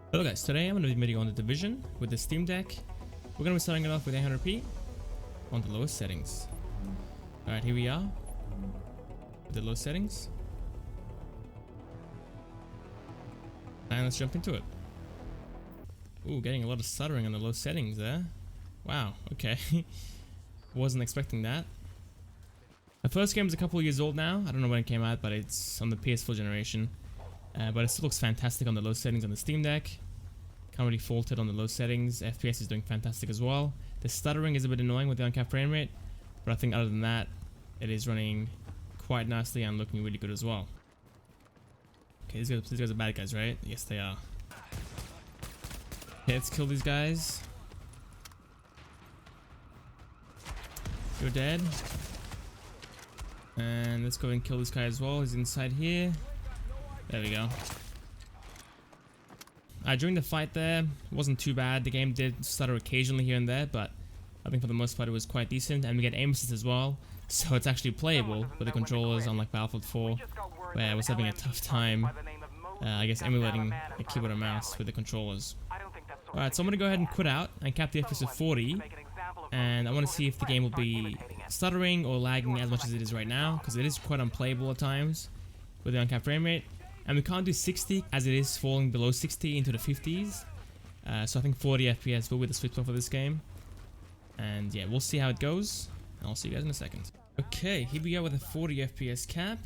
Hello guys, today I'm going to be video on the Division with the Steam Deck. We're going to be starting it off with 800p on the lowest settings. Alright, here we are with the low settings. And let's jump into it. Ooh, getting a lot of stuttering on the low settings there. Wow, okay. Wasn't expecting that. The first game is a couple of years old now. I don't know when it came out, but it's on the PS4 generation. But it still looks fantastic on the low settings on the Steam Deck. Can't really fault it on the low settings. FPS is doing fantastic as well. The stuttering is a bit annoying with the uncapped frame rate, but I think other than that, it is running quite nicely and looking really good as well. Okay, these guys are bad guys, right? Yes, they are. Okay, let's kill these guys. You're dead. And let's go and kill this guy as well. He's inside here. There we go. During the fight there, it wasn't too bad. The game did stutter occasionally here and there, but I think for the most part it was quite decent. And we get aim assist as well, so it's actually playable with the controllers, unlike Battlefield 4, where I was having a tough time, I guess, emulating a keyboard and mouse with the controllers. Alright, so I'm going to go ahead and quit out and cap the FPS to 40, and I want to see if the game will be stuttering or lagging as much as it is right now, because it is quite unplayable at times with the uncapped frame rate. And we can't do 60 as it is falling below 60 into the 50s. So I think 40 FPS will be the sweet spot for this game. And yeah, we'll see how it goes. I'll see you guys in a second. Okay, here we go with a 40 FPS cap.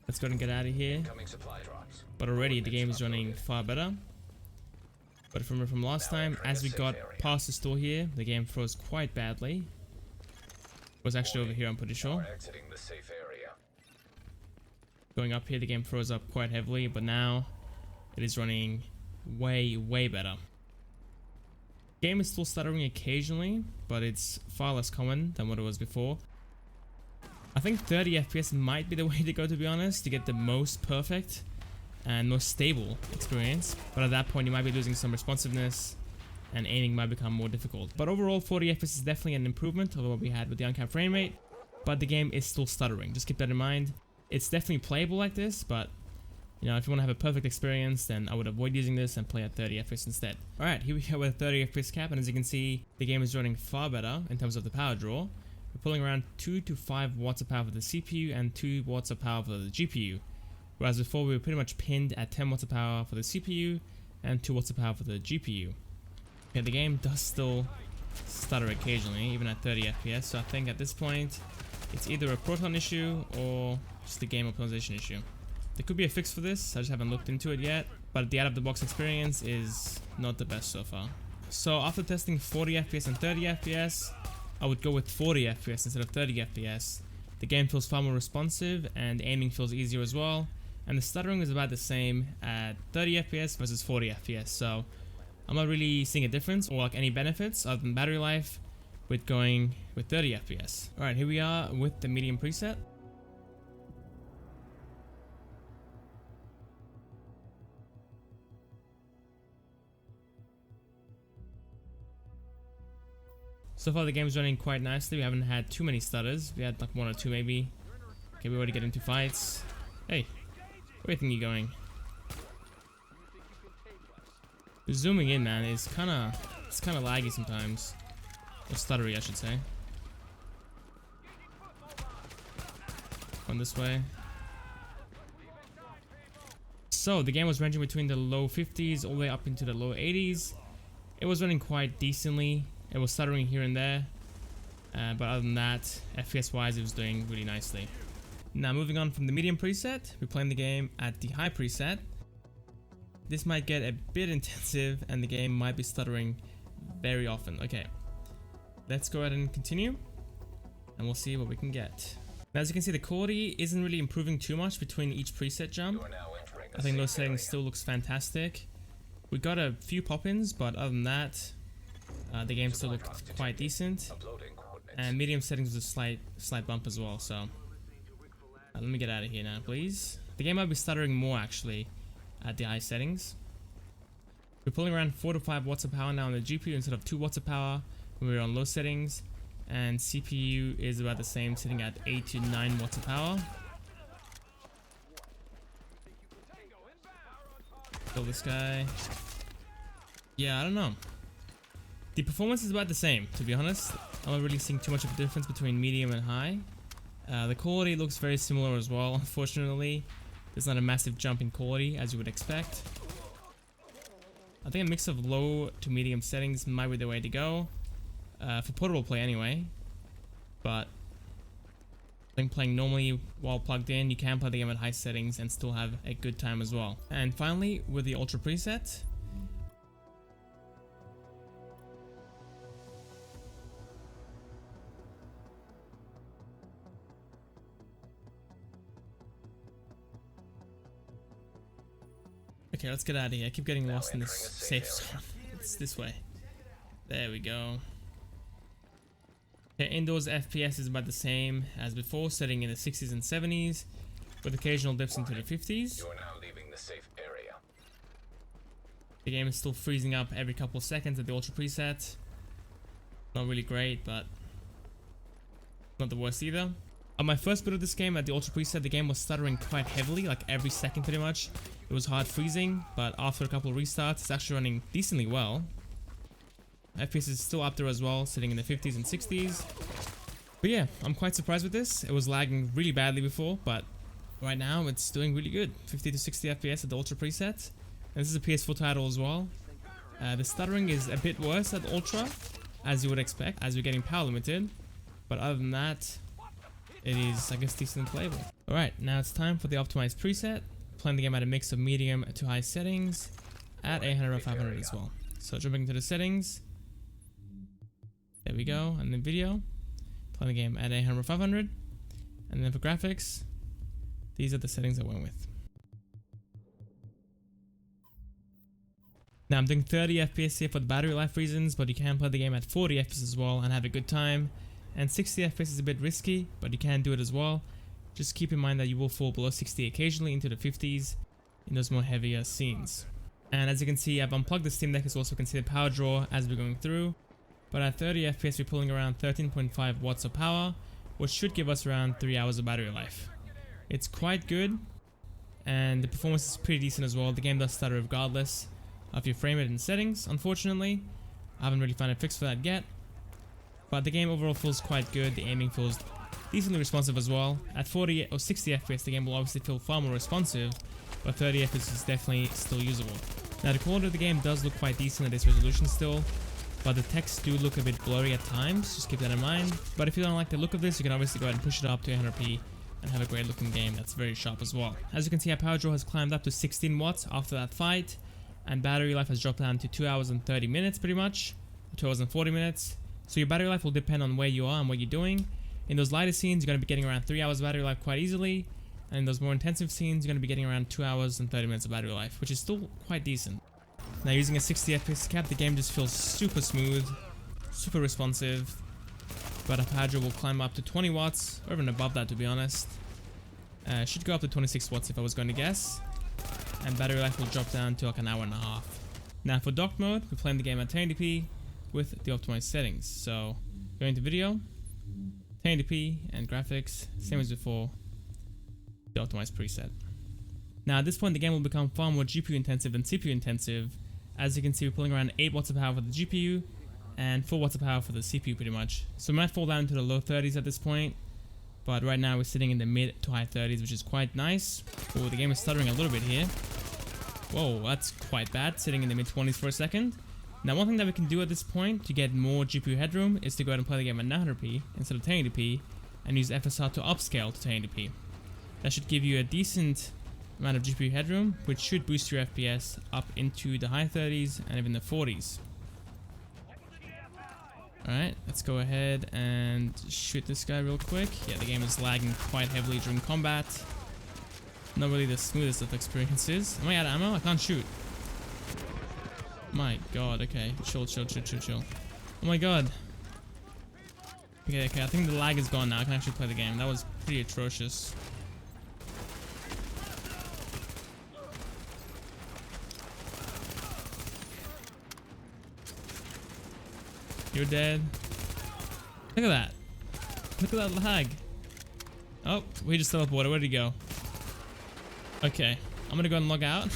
Let's go ahead and get out of here. But already the game is running far better. But from last time, as we got past the store here, the game froze quite badly. It was actually over here, I'm pretty sure. Going up here, the game froze up quite heavily, but now it is running way better. Game is still stuttering occasionally, but it's far less common than what it was before. I think 30 FPS might be the way to go, to be honest, to get the most perfect and most stable experience. But at that point, you might be losing some responsiveness and aiming might become more difficult. But overall, 40 FPS is definitely an improvement over what we had with the uncapped frame rate, but the game is still stuttering. Just keep that in mind. It's definitely playable like this, but you know, if you want to have a perfect experience, then I would avoid using this and play at 30 FPS instead. Alright, here we go with a 30 FPS cap, and as you can see, the game is running far better in terms of the power draw. We're pulling around 2 to 5 watts of power for the CPU and 2 watts of power for the GPU. Whereas before we were pretty much pinned at 10 watts of power for the CPU and 2 watts of power for the GPU. Okay, the game does still stutter occasionally, even at 30 FPS, so I think at this point, it's either a Proton issue or just a game optimization issue. There could be a fix for this, I just haven't looked into it yet, but the out-of-the-box experience is not the best so far. So after testing 40 FPS and 30 FPS, I would go with 40 FPS instead of 30 FPS. The game feels far more responsive and aiming feels easier as well, and the stuttering is about the same at 30 FPS versus 40 FPS, so I'm not really seeing a difference or like any benefits other than battery life with going with 30 FPS. Alright, here we are with the medium preset. So far the game's running quite nicely. We haven't had too many stutters. We had like 1 or 2 maybe. Okay, we already get into fights. Hey, where do you think you're going? Zooming in, man, is kind of laggy sometimes. Or stuttery, I should say. On this way. So the game was ranging between the low 50s all the way up into the low 80s. It was running quite decently. It was stuttering here and there, but other than that, FPS wise, it was doing really nicely. Now moving on from the medium preset, we're playing the game at the high preset. This might get a bit intensive and the game might be stuttering very often. Okay, let's go ahead and continue and we'll see what we can get. Now, as you can see, the quality isn't really improving too much between each preset jump. I think low settings still looks fantastic. We got a few pop-ins, but other than that, the game still looked quite decent, and medium settings was a slight bump as well. So let me get out of here now, please. The game might be stuttering more actually at the high settings. We're pulling around 4 to 5 watts of power now on the GPU instead of 2 watts of power when we were on low settings, and CPU is about the same, sitting at 8 to 9 watts of power. Kill this guy. Yeah, I don't know. The performance is about the same, to be honest. I'm not really seeing too much of a difference between medium and high. The quality looks very similar as well, unfortunately. There's not a massive jump in quality as you would expect. I think a mix of low to medium settings might be the way to go. For portable play anyway. But I think playing normally while plugged in, you can play the game at high settings and still have a good time as well. And finally, with the Ultra preset. Okay, let's get out of here. I keep getting lost in this safe zone. It's this way. There we go. Okay, indoors FPS is about the same as before, setting in the 60s and 70s, with occasional dips into the 50s. You are now leaving the safe area. The game is still freezing up every couple of seconds at the Ultra preset. Not really great, but not the worst either. On my first bit of this game at the Ultra preset, the game was stuttering quite heavily, like every second pretty much. It was hard freezing, but after a couple of restarts, it's actually running decently well. FPS is still up there as well, sitting in the 50s and 60s. But yeah, I'm quite surprised with this. It was lagging really badly before, but right now it's doing really good. 50 to 60 FPS at the Ultra preset. And this is a PS4 title as well. The stuttering is a bit worse at Ultra, as you would expect, as you're getting power limited. But other than that, it is, I guess, decent and playable. Alright, now it's time for the optimized preset. Playing the game at a mix of medium to high settings at 800 or 500 as well. So jumping into the settings. There we go, and then video. Playing the game at 800 or 500. And then for graphics, these are the settings I went with. Now I'm doing 30 FPS here for the battery life reasons, but you can play the game at 40 FPS as well and have a good time. And 60 FPS is a bit risky, but you can do it as well. Just keep in mind that you will fall below 60 occasionally into the 50s in those more heavier scenes. And as you can see, I've unplugged the Steam Deck as well, so you can see the power draw as we're going through. But at 30 FPS, we're pulling around 13.5 watts of power, which should give us around 3 hours of battery life. It's quite good, and the performance is pretty decent as well. The game does stutter regardless of your frame rate and settings, unfortunately. I haven't really found a fix for that yet. But the game overall feels quite good. The aiming feels decently responsive as well. At 40 or 60 FPS, the game will obviously feel far more responsive, but 30 FPS is definitely still usable. Now the quality of the game does look quite decent at this resolution still, but the texts do look a bit blurry at times, just keep that in mind. But if you don't like the look of this, you can obviously go ahead and push it up to 800p and have a great looking game that's very sharp as well. As you can see, our power draw has climbed up to 16 watts after that fight, and battery life has dropped down to 2 hours and 30 minutes pretty much, 2 hours and 40 minutes. So your battery life will depend on where you are and what you're doing. In those lighter scenes, you're going to be getting around 3 hours battery life quite easily, and in those more intensive scenes, you're going to be getting around 2 hours and 30 minutes of battery life, which is still quite decent. Now using a 60 FPS cap, the game just feels super smooth, super responsive, but a power draw will climb up to 20 watts, or even above that to be honest. Should go up to 26 watts if I was going to guess, and battery life will drop down to like an hour and a half. Now for dock mode, we're playing the game at 1080p with the optimized settings. So going to video, 1080p, and graphics, same as before, the optimized preset. Now at this point the game will become far more GPU intensive than CPU intensive. As you can see, we're pulling around 8 watts of power for the GPU and 4 watts of power for the CPU pretty much. So we might fall down to the low 30s at this point, but right now we're sitting in the mid to high 30s, which is quite nice. Oh, the game is stuttering a little bit here. Whoa, that's quite bad, sitting in the mid 20s for a second. Now one thing that we can do at this point to get more GPU headroom is to go ahead and play the game at 900p instead of 1080p and use FSR to upscale to 1080p. That should give you a decent amount of GPU headroom, which should boost your FPS up into the high 30s and even the 40s. Alright, let's go ahead and shoot this guy real quick. Yeah, the game is lagging quite heavily during combat. Not really the smoothest of experiences. Am I out of ammo? I can't shoot. My god, okay. Chill. Oh my god. Okay, I think the lag is gone now. I can actually play the game. That was pretty atrocious. You're dead. Look at that. Look at that lag. Oh, we just teleported. Where'd he go? Okay, I'm gonna go and log out.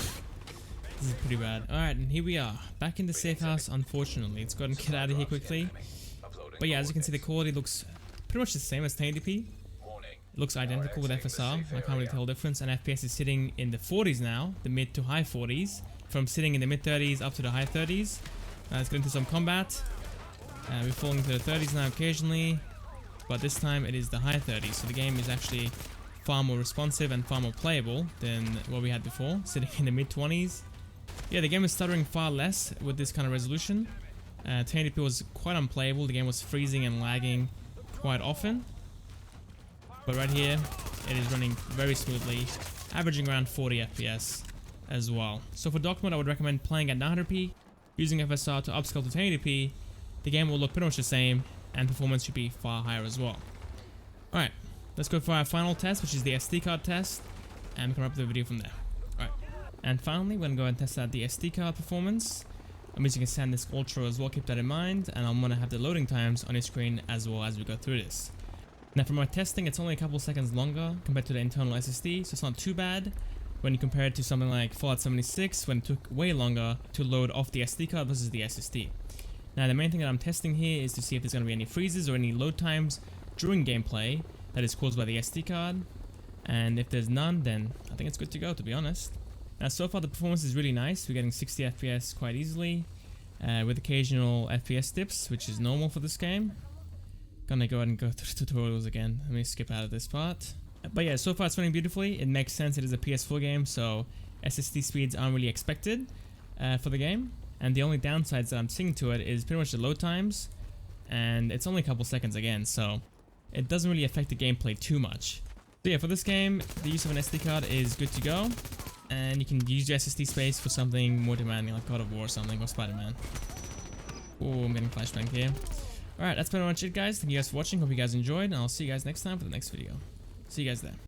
This is pretty bad. Alright, and here we are. Back in the safe house, unfortunately. Let's go ahead and get out of here quickly. But yeah, as you can see, the quality looks pretty much the same as 1080p. It looks identical with FSR. I can't really tell the difference. And FPS is sitting in the 40s now, the mid to high 40s. From sitting in the mid 30s up to the high 30s. Let's get into some combat. We're falling to the 30s now occasionally. But this time it is the high 30s. So the game is actually far more responsive and far more playable than what we had before, sitting in the mid 20s. Yeah, the game is stuttering far less with this kind of resolution. 1080p was quite unplayable. The game was freezing and lagging quite often. But right here, it is running very smoothly, averaging around 40 FPS as well. So for dock mode, I would recommend playing at 900p, using FSR to upscale to 1080p. The game will look pretty much the same, and performance should be far higher as well. Alright, let's go for our final test, which is the SD card test, and come up with the video from there. Alright, and finally, we're going to go and test out the SD card performance. I'm using a SanDisk Ultra as well, keep that in mind, and I'm going to have the loading times on your screen as well as we go through this. Now for my testing, it's only a couple seconds longer compared to the internal SSD, so it's not too bad when you compare it to something like Fallout 76, when it took way longer to load off the SD card versus the SSD. Now the main thing that I'm testing here is to see if there's going to be any freezes or any load times during gameplay that is caused by the SD card, and if there's none, then I think it's good to go, to be honest. Now so far the performance is really nice. We're getting 60 FPS quite easily, with occasional FPS dips, which is normal for this game. Gonna go ahead and go through the tutorials again. Let me skip out of this part. But yeah, so far it's running beautifully. It makes sense. It is a PS4 game, so SSD speeds aren't really expected for the game. And the only downsides that I'm seeing to it is pretty much the load times. And it's only a couple seconds again, so it doesn't really affect the gameplay too much. So yeah, for this game, the use of an SD card is good to go. And you can use your SSD space for something more demanding, like God of War or something, or Spider-Man. Oh, I'm getting flashbang here. Alright, that's pretty much it, guys. Thank you guys for watching. Hope you guys enjoyed, and I'll see you guys next time for the next video. See you guys there.